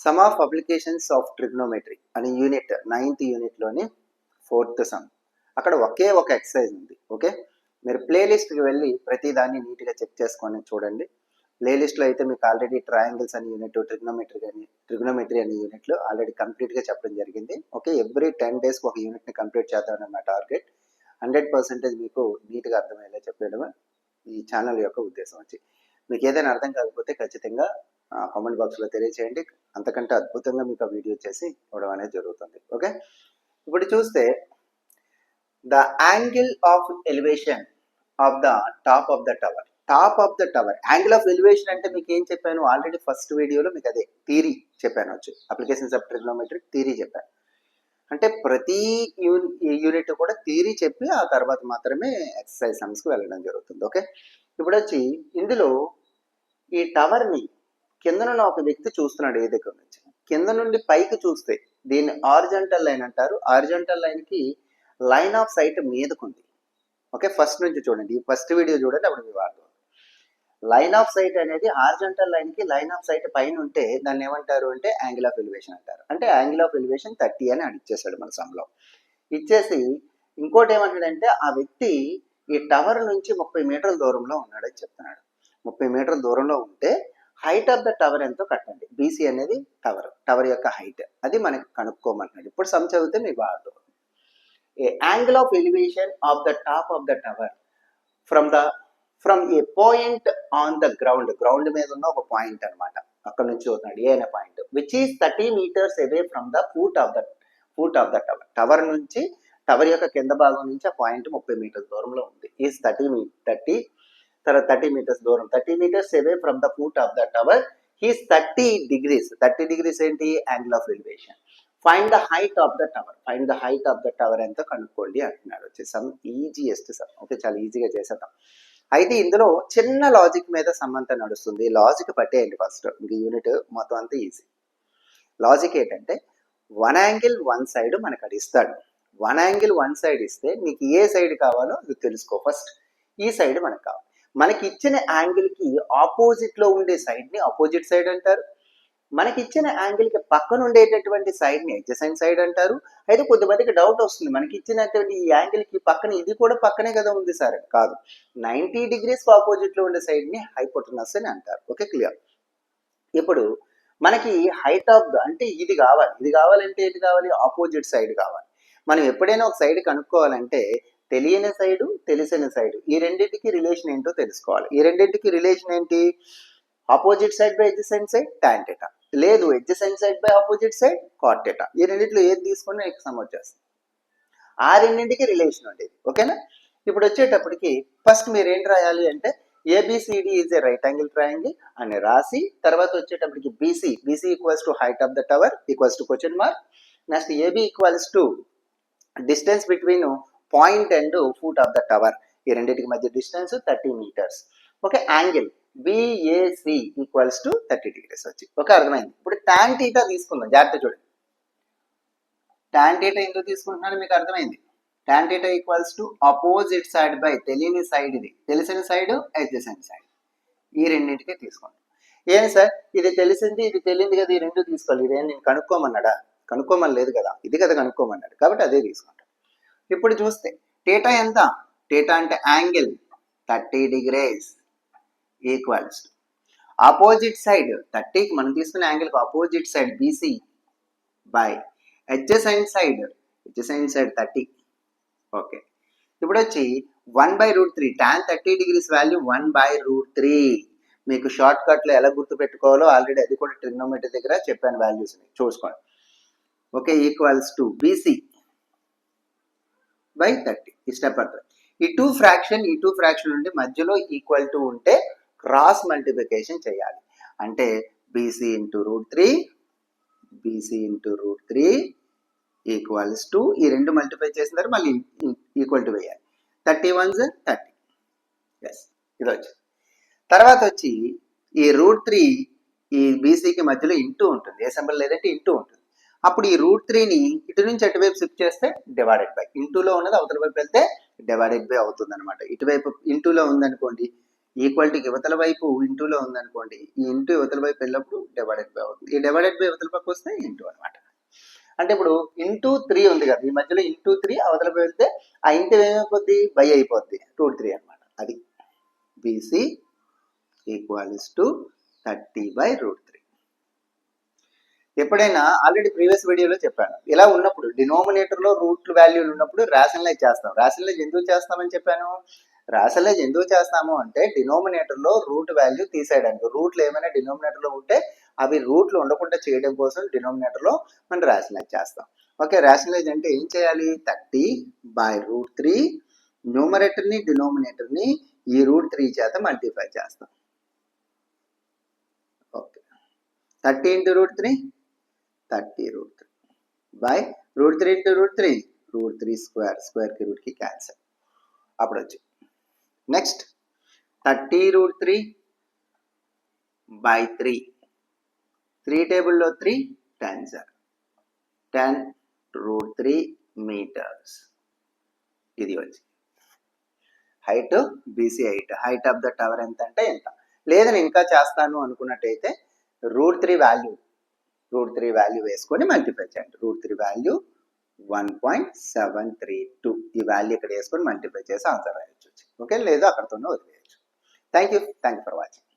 Some of applications of trigonometry అనే unit 9th యూనిట్లోని 4th some. అక్కడ ఒకే ఒక ఎక్సర్సైజ్ ఉంది. ఓకే, మీరు ప్లేలిస్ట్కి వెళ్ళి ప్రతిదాన్ని నీట్గా చెక్ చేసుకొని చూడండి. ప్లేలిస్ట్లో అయితే మీకు ఆల్రెడీ ట్రయాంగిల్స్ అనే యూనిట్, ట్రిగ్నోమెట్రీ అనే యూనిట్లు ఆల్రెడీ కంప్లీట్గా చెప్పడం జరిగింది. ఓకే, ఎవ్రీ 10 days ఒక యూనిట్ని కంప్లీట్ చేద్దామని మా టార్గెట్. 100% మీకు నీట్గా అర్థమయ్యేలా చెప్పడమే ఈ ఛానల్ యొక్క ఉద్దేశం. వచ్చి మీకు ఏదైనా అర్థం కాకపోతే ఖచ్చితంగా కామెంట్ బాక్స్లో తెలియచేయండి. అంతకంటే అద్భుతంగా మీకు ఆ వీడియో చేసి ఇవ్వడం అనేది జరుగుతుంది. ఓకే, ఇప్పుడు చూస్తే the angle of elevation of the top of the tower. Top of the tower angle of elevation అంటే మీకు ఏం చెప్పాను ఆల్రెడీ ఫస్ట్ వీడియోలో, మీకు అదే థియరీ చెప్పాను. వచ్చి అప్లికేషన్స్ ఆఫ్ ట్రిగ్నోమెట్రీ థియరీ చెప్పాను. అంటే ప్రతి యూనిట్ కూడా థియరీ చెప్పి ఆ తర్వాత మాత్రమే ఎక్సర్సైజ్ సమ్స్కి వెళ్ళడం జరుగుతుంది. ఓకే, ఇప్పుడు వచ్చి ఇందులో ఈ టవర్ని కిందనున్న ఒక వ్యక్తి చూస్తున్నాడు. ఏ దగ్గర నుంచి కింద నుండి పైకి చూస్తే దీన్ని హారిజాంటల్ లైన్ అంటారు. హారిజాంటల్ లైన్కి లైన్ ఆఫ్ సైట్ మీదకుంది. ఓకే, ఫస్ట్ నుంచి చూడండి, ఈ ఫస్ట్ వీడియో చూడండి, అప్పుడు మీ వాడు లైన్ ఆఫ్ సైట్ అనేది హారిజాంటల్ లైన్కి లైన్ ఆఫ్ సైట్ పైన ఉంటే దాన్ని ఏమంటారు అంటే యాంగిల్ ఆఫ్ ఎలివేషన్ అంటారు. అంటే యాంగిల్ ఆఫ్ ఎలివేషన్ 30 అని ఇచ్చేసాడు మన సమ్లో. ఇచ్చేసి ఇంకోటి ఏమంటాడంటే ఆ వ్యక్తి ఈ టవర్ నుంచి 30 మీటర్ల దూరంలో ఉన్నాడని చెప్తున్నాడు. 30 మీటర్ల దూరంలో ఉంటే హైట్ ఆఫ్ ద టవర్ ఎంతో కట్టండి. బీసీ అనేది టవర్ యొక్క హైట్, అది మనకి కనుక్కోమంటున్నాడు. ఇప్పుడు సమ్ చదివితే మీకు బాగా a angle of elevation of the top of the tower from a point on the ground మీద ఉన్న ఒక పాయింట్ అనమాట. అక్కడ నుంచి చూస్తున్నాడు ఏ అనే point which is 30 meters away from the foot of the tower. Tower నుంచి టవర్ యొక్క కింద భాగం నుంచి ఆ పాయింట్ 30 మీటర్ల దూరంలో ఉంది. ఈస్ 30 meters దూరం, 30 meters away from the foot of the tower. He's 30 degrees ఏంటి angle of elevation. Find the height of the tower ఎంతో కనుక్కోండి అంటున్నాడు. వచ్చేసాం ఈజీయెస్ట్ సమ్. ఓకే, చాలా ఈజీగా చేసేద్దాం. అయితే ఇందులో చిన్న లాజిక్ మీద సంబంధం నడుస్తుంది. లాజిక్ పట్టేయండి ఫస్ట్, ఇంక యూనిట్ మొత్తం అంతా ఈజీ. లాజిక్ ఏంటంటే 1 angle 1 side మనకు అది ఇస్తాడు. 1 angle 1 side ఇస్తే నీకు ఏ సైడ్ కావాలో అది తెలుసుకో ఫస్ట్. ఈ సైడ్ మనకు కావాలి. మనకి ఇచ్చిన యాంగిల్కి ఆపోజిట్లో ఉండే సైడ్ని ఆపోజిట్ సైడ్ అంటారు. మనకి ఇచ్చిన యాంగిల్కి పక్కన ఉండేటటువంటి సైడ్ని అడ్జసెంట్ సైడ్ అంటారు. అయితే కొద్దిమందికి డౌట్ వస్తుంది, మనకి ఇచ్చినటువంటి ఈ యాంగిల్కి పక్కన ఇది కూడా పక్కనే కదా ఉంది సార్. కాదు, 90 degrees ఆపోజిట్లో ఉండే సైడ్ని హైపోటెనస్ అని అంటారు. Okay, clear. ఇప్పుడు మనకి హైట్ ఆఫ్ ద అంటే ఇది కావాలంటే ఏంటి కావాలి, ఆపోజిట్ సైడ్ కావాలి. మనం ఎప్పుడైనా ఒక సైడ్ కనుక్కోవాలంటే తెలియని సైడు తెలిసిన సైడు ఈ రెండింటికి రిలేషన్ ఏంటో తెలుసుకోవాలి. ఈ రెండింటికి రిలేషన్ ఏంటి, opposite side by adjacent side tan θ, లేదు adjacent side by opposite side cot θ. ఈ రెండింటిలో ఏది తీసుకుని నీకు సమ్ వచ్చేస్తుంది. ఆ రెండింటికి రిలేషన్ ఉండేది. ఓకేనా. ఇప్పుడు వచ్చేటప్పటికి ఫస్ట్ మీరు ఏం రాయాలి అంటే ABCD is a right angle triangle అని రాసి, తర్వాత వచ్చేటప్పటికి BC equals to height of the tower equals to question mark. Next AB equals to distance between point and foot of the tower, ఈ రెండింటికి మధ్య distance 30 meters. Okay, angle BAC equals to 30 degrees వచ్చి. Okay, అర్థమైంది. ఇప్పుడు tan θ తీసుకుందాం, జాగ్రత్త చూడండి. tan θ ఎందుకు తీసుకుంటున్నాను మీకు అర్థమైంది. tan θ equals to opposite side by తెలియని సైడ్, ఇది తెలిసిన సైడ్ అడ్జసెంట్ సైడ్, ఈ రెండింటికే తీసుకుంటాం. ఏంటి సార్ ఇది తెలిసింది ఇది తెలియదు కదా, ఈ రెండు తీసుకోవాలి. ఇదేం నేను కనుక్కోమన్నాడా, కనుక్కోమని లేదు కదా, ఇది కదా కనుక్కోమన్నాడు, కాబట్టి అదే తీసుకుంటాం. ఇప్పుడు చూస్తే θ ఎంత, θ అంటే angle 30 degrees equals opposite side 30కి మనం తీసుకునే యాంగిల్కి opposite side BC by adjacent side 30. Okay, ఇప్పుడు వచ్చి 1/√3 tan 30 degrees వాల్యూ 1/√3. మీకు షార్ట్ కట్లో ఎలా గుర్తు పెట్టుకోవాలో ఆల్రెడీ అది కూడా ట్రిగ్నోమెట్రీ దగ్గర చెప్పాను, వాల్యూస్ని చూసుకోండి. Okay, equals to BC by 30. ఈ స్టెప్ అర్థం. ఈ టూ ఫ్రాక్షన్ నుండి మధ్యలో ఈక్వల్ టు ఉంటే క్రాస్ మల్టిప్లికేషన్ చేయాలి. అంటే BC into root three equals to ఈ రెండు మల్టిప్లై చేసిన తర్వాత మళ్ళీ ఈక్వల్ టు వేయాలి. 31 30. ఎస్, ఇది వచ్చి తర్వాత వచ్చి ఈ √3 ఈ బీసీకి మధ్యలో ఇంటూ ఉంటుంది, ఏ సింబల్ లేదంటే ఇంటూ ఉంటుంది. అప్పుడు ఈ √3ని ఇటు నుంచి అటువైపు షిఫ్ట్ చేస్తే డివైడెడ్ బై, ఇంటూలో ఉన్నది అవతల వైపు వెళ్తే డివైడెడ్ బై అవుతుంది అనమాట. ఇటువైపు ఇంటూలో ఉందనుకోండి, ఈక్వాలిటీకి యువతల వైపు ఇంటూలో ఉందనుకోండి, ఈ ఇంటూ యువతల వైపు వెళ్ళినప్పుడు డివైడెడ్ బై అవుతుంది. ఈ డివైడెడ్ బై యువతల పక్క వస్తే ఇంటూ అనమాట. అంటే ఇప్పుడు ఇంటూ 3 ఉంది కదా, ఈ మధ్యలో ఇంటూ 3 అవతల వెళ్తే ఆ ఇంటూ ఏమైపోద్ది, బై అయిపోద్ది, √3 అనమాట. అది బీసీ ఈక్వల్స్ టు 30/√3. ఎప్పుడైనా ఆల్రెడీ ప్రీవియస్ వీడియోలో చెప్పాను, ఇలా ఉన్నప్పుడు డినోమినేటర్లో రూట్ వాల్యూలు ఉన్నప్పుడు రేషనలైజ్ చేస్తాం. రేషనలైజ్ ఎందుకు చేస్తామని చెప్పాను, రేషనలైజ్ ఎందుకు చేస్తాము అంటే డినోమినేటర్లో రూట్ వాల్యూ తీసేయడానికి. రూట్లు ఏమైనా డినోమినేటర్లో ఉంటే అవి రూట్లు ఉండకుండా చేయడం కోసం డినోమినేటర్లో మనం రేషనలైజ్ చేస్తాం. ఓకే, రేషనలైజ్ అంటే ఏం చేయాలి, 30/√3 న్యూమరేటర్ని డినోమినేటర్ని ఈ √3 చేత మల్టిప్లై చేస్తాం. ఓకే, 30 × √3 30√3 బై √3 × √3 √3 స్క్వేర్, స్క్వేర్కి రూట్కి క్యాన్సల్. అప్పుడు వచ్చి నెక్స్ట్ 30√3/3, 3 టేబుల్లో 3 10 10√3 మీటర్స్. ఇది వచ్చి height, BC height of the tower ఎంత అంటే ఎంత. లేదని ఇంకా చేస్తాను అనుకున్నట్టయితే √3 వాల్యూ వేసుకొని మల్టిప్లై చేయండి. √3 వాల్యూ 1.732, ఈ వాల్యూ ఇక్కడ వేసుకొని మల్టిప్లై చేసి ఆన్సర్ రాయొచ్చు. ఓకే, లేదు అక్కడతోనే వదిలేయచ్చు. Thank you for watching.